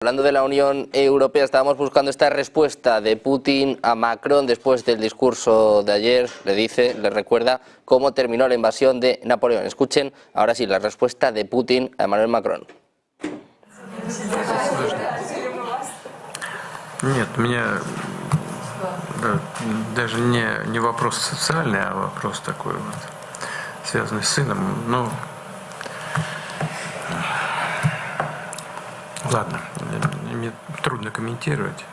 Hablando de la Unión Europea, estábamos buscando esta respuesta de Putin a Macron después del discurso de ayer. Le recuerda cómo terminó la invasión de Napoleón. Escuchen ahora sí la respuesta de Putin a Emmanuel Macron. Нет, у меня даже не вопрос социальный, а вопрос такой вот, связанный с сыном. Ну, ладно, мне трудно комментировать.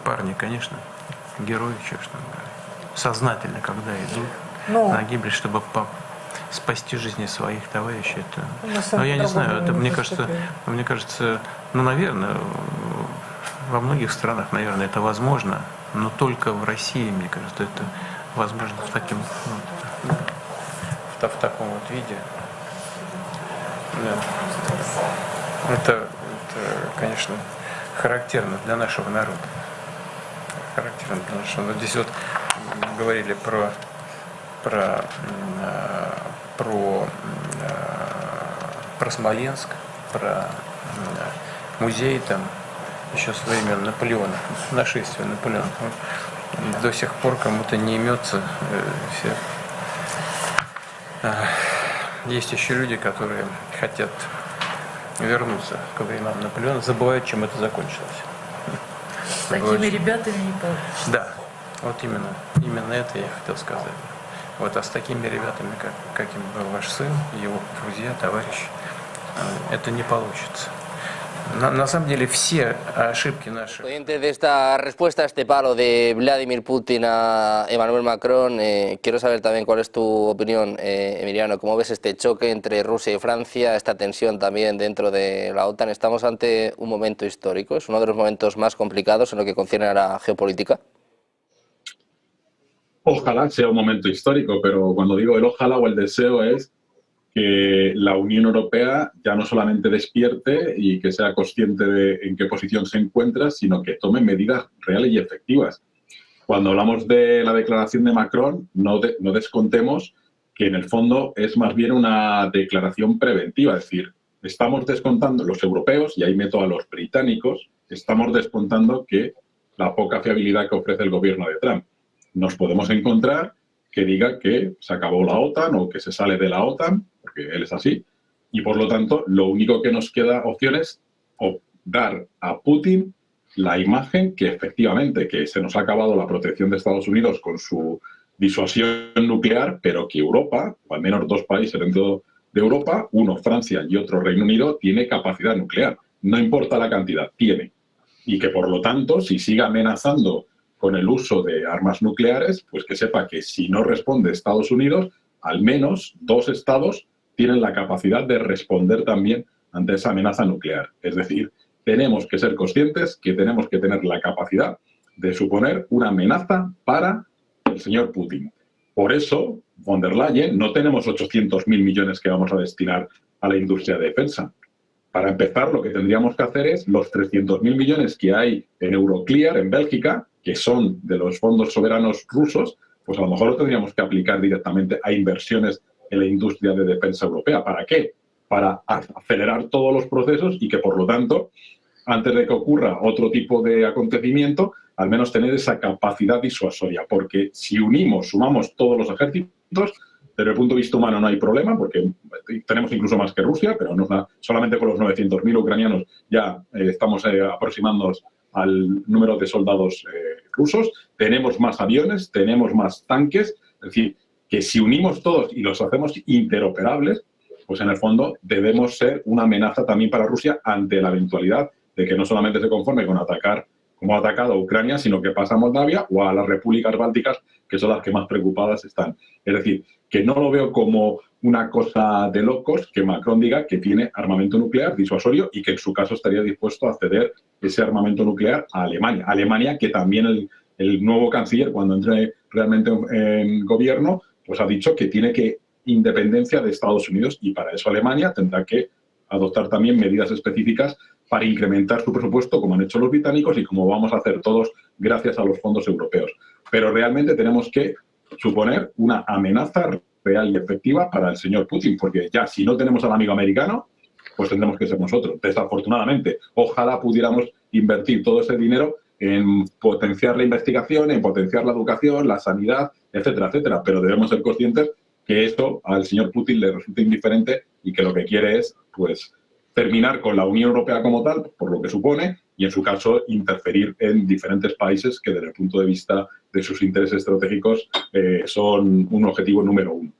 Парни, конечно, герои, что там, сознательно, когда идут на гибель, чтобы спасти жизни своих товарищей. Но я не знаю, это мне кажется, ну, наверное, во многих странах, наверное, это возможно, но только в России, мне кажется, это возможно в таком вот виде. Да. Это, конечно, характерно для нашего народа. Характерно для нашего народа. Здесь вот говорили про Смоленск, про музей там еще со времен Наполеона, нашествия Наполеона. До сих пор кому-то не имется. Есть еще люди, которые хотят вернуться к временам Наполеона, забывают, чем это закончилось. С такими ребятами не получится. Да, вот именно это я хотел сказать. Вот, а с такими ребятами, каким был ваш сын, его друзья, товарищи, это не получится. На самом деле все ошибки наши. Oyentes de esta respuesta a este palo de Vladimir Putin a Emmanuel Macron, quiero saber también cuál es tu opinión, Emiliano. ¿Cómo ves este choque entre Rusia y Francia, esta tensión también dentro de la OTAN? ¿Estamos ante un momento histórico? ¿Es uno de los momentos más complicados en lo que concierne a la geopolítica? Ojalá sea un momento histórico, pero cuando digo el ojalá o el deseo es que la Unión Europea ya no solamente despierte y que sea consciente de en qué posición se encuentra, sino que tome medidas reales y efectivas. Cuando hablamos de la declaración de Macron, no descontemos que en el fondo es más bien una declaración preventiva, es decir, estamos descontando los europeos, y ahí meto a los británicos, estamos descontando que la poca fiabilidad que ofrece el gobierno de Trump. Nos podemos encontrar que diga que se acabó la OTAN o que se sale de la OTAN, porque él es así, y por lo tanto lo único que nos queda opción es dar a Putin la imagen que efectivamente que se nos ha acabado la protección de Estados Unidos con su disuasión nuclear, pero que Europa, o al menos dos países dentro de Europa, uno Francia y otro Reino Unido, tiene capacidad nuclear. No importa la cantidad, tiene. Y que por lo tanto, si sigue amenazando con el uso de armas nucleares, pues que sepa que si no responde Estados Unidos, al menos dos estados tienen la capacidad de responder también ante esa amenaza nuclear. Es decir, tenemos que ser conscientes que tenemos que tener la capacidad de suponer una amenaza para el señor Putin. Por eso, von der Leyen, no tenemos 800.000 millones que vamos a destinar a la industria de defensa. Para empezar, lo que tendríamos que hacer es los 300.000 millones que hay en Euroclear, en Bélgica, que son de los fondos soberanos rusos, pues a lo mejor lo tendríamos que aplicar directamente a inversiones en la industria de defensa europea. ¿Para qué? Para acelerar todos los procesos y que, por lo tanto, antes de que ocurra otro tipo de acontecimiento, al menos tener esa capacidad disuasoria. Porque si sumamos todos los ejércitos, desde el punto de vista humano no hay problema, porque tenemos incluso más que Rusia, pero solamente con los 900.000 ucranianos ya estamos aproximándonos al número de soldados rusos. Tenemos más aviones, tenemos más tanques. Es decir, que si unimos todos y los hacemos interoperables, pues en el fondo debemos ser una amenaza también para Rusia ante la eventualidad de que no solamente se conforme con atacar como ha atacado a Ucrania, sino que pasa a Moldavia o a las repúblicas bálticas, que son las que más preocupadas están. Es decir, que no lo veo como una cosa de locos que Macron diga que tiene armamento nuclear disuasorio y que en su caso estaría dispuesto a ceder ese armamento nuclear a Alemania. Alemania, que también el nuevo canciller, cuando entre realmente en gobierno, pues ha dicho que tiene independencia de Estados Unidos, y para eso Alemania tendrá que adoptar también medidas específicas para incrementar su presupuesto, como han hecho los británicos y como vamos a hacer todos gracias a los fondos europeos. Pero realmente tenemos que suponer una amenaza real y efectiva para el señor Putin, porque ya si no tenemos al amigo americano, pues tendremos que ser nosotros, desafortunadamente. Ojalá pudiéramos invertir todo ese dinero en potenciar la investigación, en potenciar la educación, la sanidad, etcétera, etcétera. Pero debemos ser conscientes que esto al señor Putin le resulta indiferente y que lo que quiere es, pues, terminar con la Unión Europea como tal, por lo que supone, y en su caso interferir en diferentes países que desde el punto de vista de sus intereses estratégicos son un objetivo número uno.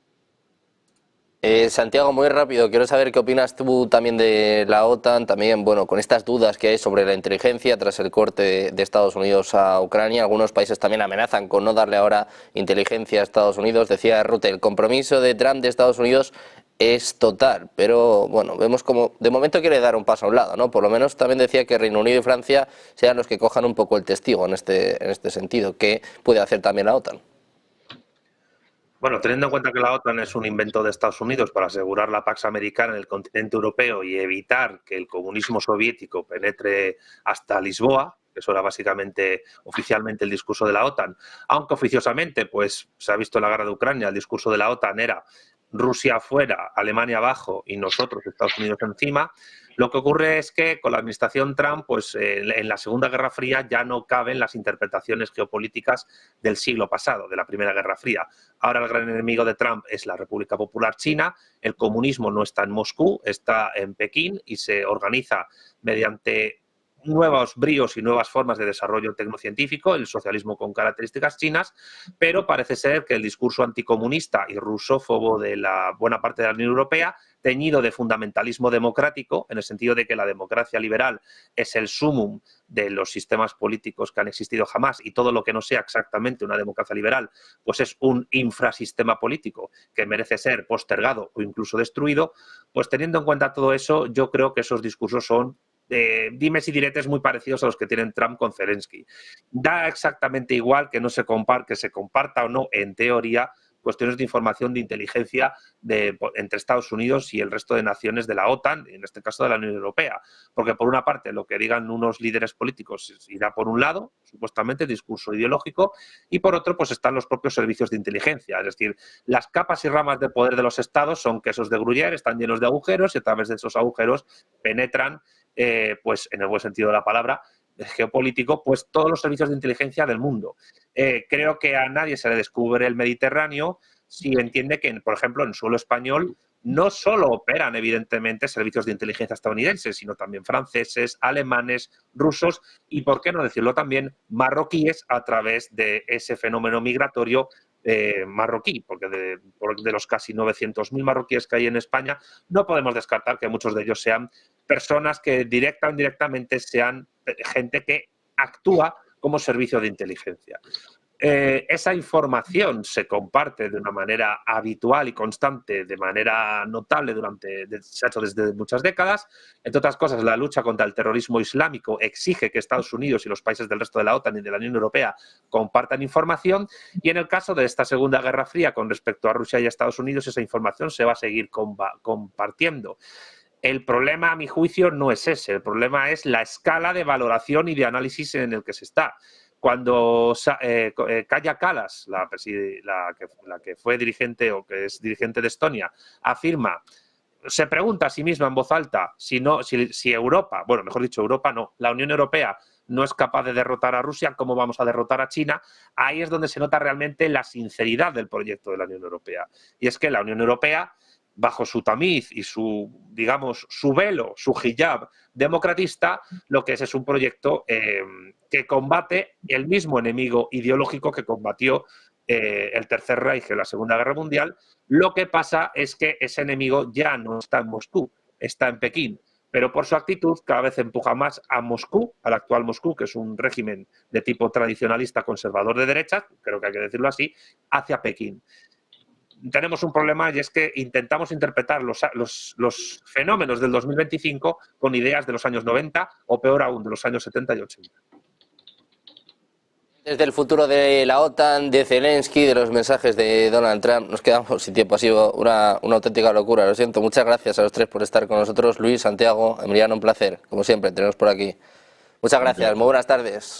Santiago, muy rápido, quiero saber qué opinas tú también de la OTAN, también, bueno, con estas dudas que hay sobre la inteligencia tras el corte de Estados Unidos a Ucrania. Algunos países también amenazan con no darle ahora inteligencia a Estados Unidos. Decía Rutte, el compromiso de Trump de Estados Unidos es total, pero bueno, vemos como de momento quiere dar un paso a un lado, ¿no? Por lo menos también decía que Reino Unido y Francia sean los que cojan un poco el testigo en este sentido. ¿Qué puede hacer también la OTAN? Bueno, teniendo en cuenta que la OTAN es un invento de Estados Unidos para asegurar la Pax Americana en el continente europeo y evitar que el comunismo soviético penetre hasta Lisboa, que eso era básicamente oficialmente el discurso de la OTAN, aunque oficiosamente, pues se ha visto en la guerra de Ucrania, el discurso de la OTAN era Rusia afuera, Alemania abajo y nosotros, Estados Unidos encima. Lo que ocurre es que con la administración Trump, pues en la Segunda Guerra Fría ya no caben las interpretaciones geopolíticas del siglo pasado, de la Primera Guerra Fría. Ahora el gran enemigo de Trump es la República Popular China, el comunismo no está en Moscú, está en Pekín y se organiza mediante nuevos bríos y nuevas formas de desarrollo tecnocientífico, el socialismo con características chinas, pero parece ser que el discurso anticomunista y rusófobo de la buena parte de la Unión Europea, teñido de fundamentalismo democrático, en el sentido de que la democracia liberal es el sumum de los sistemas políticos que han existido jamás y todo lo que no sea exactamente una democracia liberal, pues es un infrasistema político que merece ser postergado o incluso destruido, pues teniendo en cuenta todo eso, yo creo que esos discursos son dimes y diretes muy parecidos a los que tienen Trump con Zelensky. Da exactamente igual que no se que se comparta o no, en teoría, cuestiones de información de inteligencia entre Estados Unidos y el resto de naciones de la OTAN, en este caso de la Unión Europea. Porque por una parte lo que digan unos líderes políticos irá por un lado, supuestamente discurso ideológico, y por otro pues están los propios servicios de inteligencia. Es decir, las capas y ramas de poder de los estados son quesos de Gruyère, están llenos de agujeros y a través de esos agujeros penetran, pues en el buen sentido de la palabra, geopolítico, pues todos los servicios de inteligencia del mundo. Creo que a nadie se le descubre el Mediterráneo si entiende que, por ejemplo, en suelo español no solo operan, evidentemente, servicios de inteligencia estadounidenses, sino también franceses, alemanes, rusos y, por qué no decirlo también, marroquíes a través de ese fenómeno migratorio marroquí, porque de los casi 900.000 marroquíes que hay en España, no podemos descartar que muchos de ellos sean personas que directa o indirectamente sean gente que actúa como servicio de inteligencia. Esa información se comparte de una manera habitual y constante, de manera notable se ha hecho desde muchas décadas. Entre otras cosas, la lucha contra el terrorismo islámico exige que Estados Unidos y los países del resto de la OTAN y de la Unión Europea compartan información y en el caso de esta Segunda Guerra Fría con respecto a Rusia y a Estados Unidos, esa información se va a seguir compartiendo. El problema, a mi juicio, no es ese. El problema es la escala de valoración y de análisis en el que se está. Cuando Kaja Kallas, la que fue dirigente o que es dirigente de Estonia, se pregunta a sí misma en voz alta si Europa, bueno, mejor dicho, Europa no, la Unión Europea no es capaz de derrotar a Rusia, ¿cómo vamos a derrotar a China? Ahí es donde se nota realmente la sinceridad del proyecto de la Unión Europea. Y es que la Unión Europea, bajo su tamiz y su velo, su hijab democratista, lo que es un proyecto que combate el mismo enemigo ideológico que combatió el Tercer Reich en la Segunda Guerra Mundial. Lo que pasa es que ese enemigo ya no está en Moscú, está en Pekín, pero por su actitud cada vez empuja más a Moscú, al actual Moscú, que es un régimen de tipo tradicionalista conservador de derecha, creo que hay que decirlo así, hacia Pekín. Tenemos un problema y es que intentamos interpretar los fenómenos del 2025 con ideas de los años 90 o peor aún, de los años 70 y 80. Desde el futuro de la OTAN, de Zelensky, de los mensajes de Donald Trump, nos quedamos sin tiempo. Ha sido una auténtica locura, lo siento. Muchas gracias a los tres por estar con nosotros. Luis, Santiago, Emiliano, un placer, como siempre, teneros por aquí. Muchas gracias, muy buenas tardes.